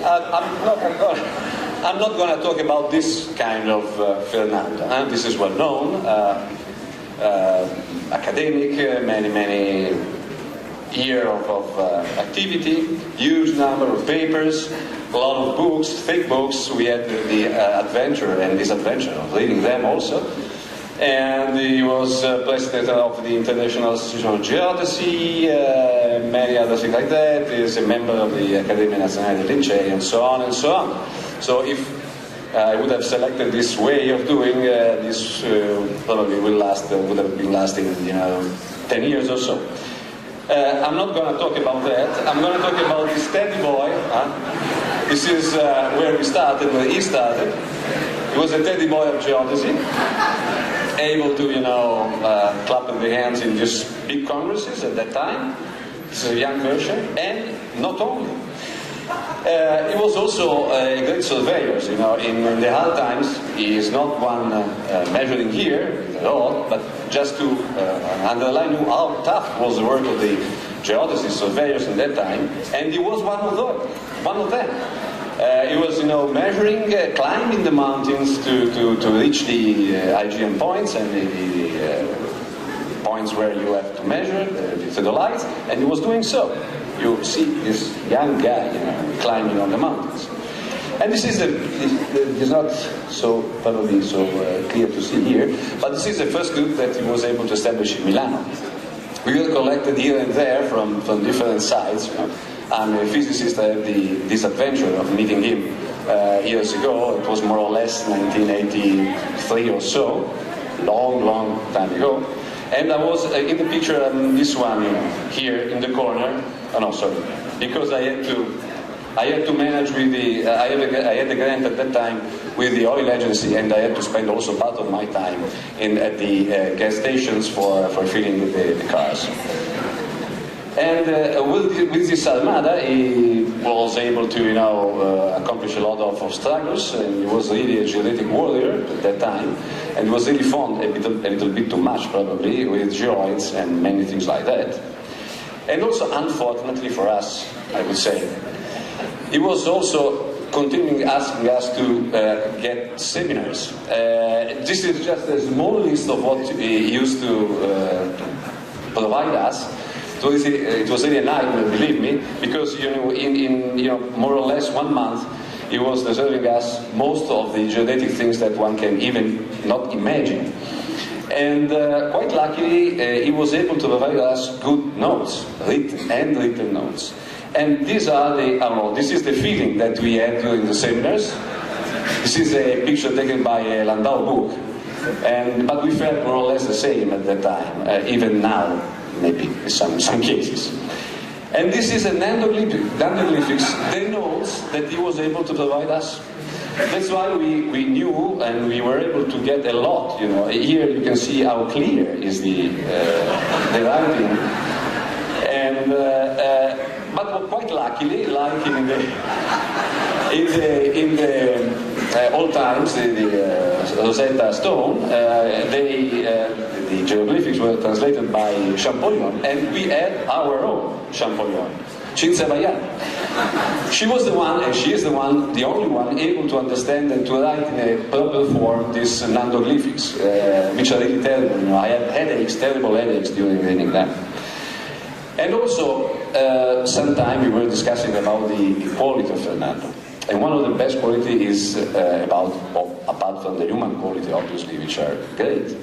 I'm not going to talk about this kind of Fernando. This is well known, academic, many years of activity, huge number of papers, a lot of books, thick books. We had the adventure and disadventure of reading them also. And he was president of the International Institute of Geodesy, many other things like that. He's a member of the Accademia Nazionale dei Lincei, and so on and so on. So if I would have selected this way of doing, this probably would have been lasting, 10 years or so. I'm not going to talk about that. I'm going to talk about this teddy boy. This is where we started, where he started. He was a teddy boy of geodesy, able to, clap the hands in just big congresses at that time. This is a young version, and not only. He was also a great surveyor. In the hard times, he is not one measuring here at all, but just to underline how tough was the work of the geodesy surveyors in that time, and he was one of them. He was, measuring, climbing the mountains to reach the IGM points and the points where you have to measure the theodolites, and he was doing so. You see this young guy, climbing on the mountains. And this is it's not probably so clear to see here, but this is the first group that he was able to establish in Milano. We were collected here and there from different sides. I'm a physicist. I had this adventure of meeting him years ago. It was more or less 1983 or so, long time ago. And I was in the picture, this one here in the corner. Oh no, sorry, because I had to manage with the. I had a grant at that time with the oil agency, and I had to spend also part of my time at the gas stations for filling the cars. And with this armada, he was able to, accomplish a lot of struggles, and he was really a geodetic warrior at that time, and was really fond, a little bit too much probably, with geoids and many things like that. And also, unfortunately for us, I would say, he was also continuing asking us to get seminars. This is just a small list of what he used to provide us. So it was really a nightmare, believe me, because in more or less 1 month, he was serving us most of the geodetic things that one can even not imagine. And quite luckily, he was able to provide us good notes, written notes. And these are this is the feeling that we had during the seminars. This is a picture taken by a Landau book, but we felt more or less the same at that time, even now. Maybe in some cases. And this is an nanoglyphics, the notes that he was able to provide us. That's why we knew and we were able to get a lot. Here you can see how clear is the writing. And but quite luckily, like in the old times, the Rosetta Stone, the geoglyphics were translated by Champollion, and we had our own Champollion, Cinzia Bayan. She was the one, and she is the only one able to understand and to write in a proper form these nanoglyphics, which are really terrible. I had terrible headaches during reading them. And also, sometime we were discussing about the quality of Fernando. And one of the best quality is apart from the human quality, obviously, which are great,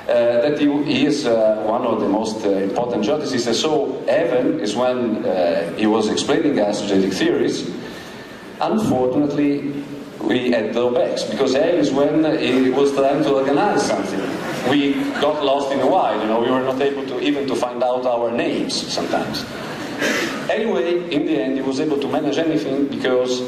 that he is one of the most important geodesists. So heaven is when he was explaining us geodetic theories. Unfortunately, we had drawbacks, because hell is when he was trying to organize something. We got lost in a while, we were not able to even to find out our names sometimes. Anyway, in the end, he was able to manage anything because,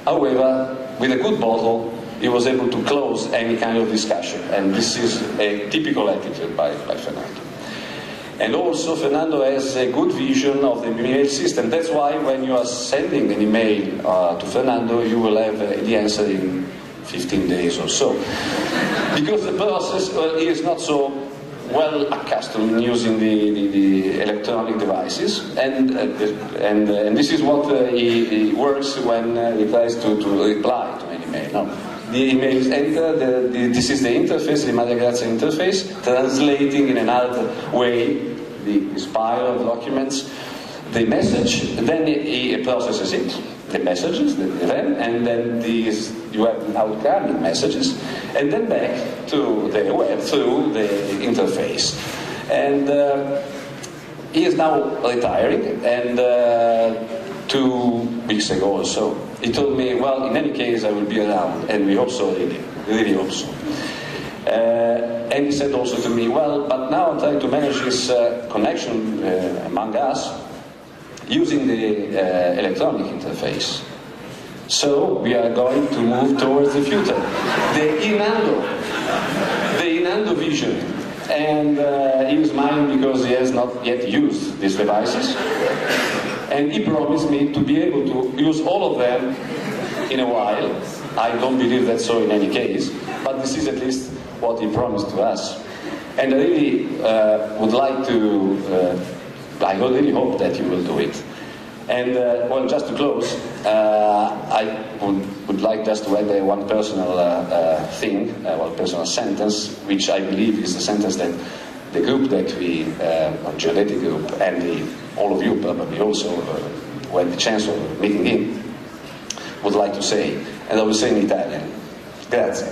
however, with a good bottle, he was able to close any kind of discussion. And this is a typical attitude by Fernando. And also, Fernando has a good vision of the email system. That's why when you are sending an email to Fernando, you will have the answer in 15 days or so. Because the process is not so well accustomed in using the electronic devices, and this is what he works when he tries to reply to an email. No. The email is entered, this is the interface, the Maria Grazia interface, translating in another way the spiral of documents, the message, then he processes it, the messages, and then you have outcoming messages, and then back to the web through the interface. And he is now retiring, and 2 weeks ago or so, he told me, well, in any case, I will be around, and we hope so, really hope so. And he said also to me, well, but now I'm trying to manage this connection among us using the electronic interface. So we are going to move towards the future. The Inando vision. And he is mine because he has not yet used these devices. And he promised me to be able to use all of them in a while. I don't believe that's so in any case, but this is at least what he promised to us. And I really would like to, I really hope that you will do it. And, well, just to close, I would like just to add one personal thing, one personal sentence, which I believe is the sentence that the group that we, Geodetic group, and all of you probably also, who had the chance of meeting him, would like to say, and I will say in Italian. Grazie.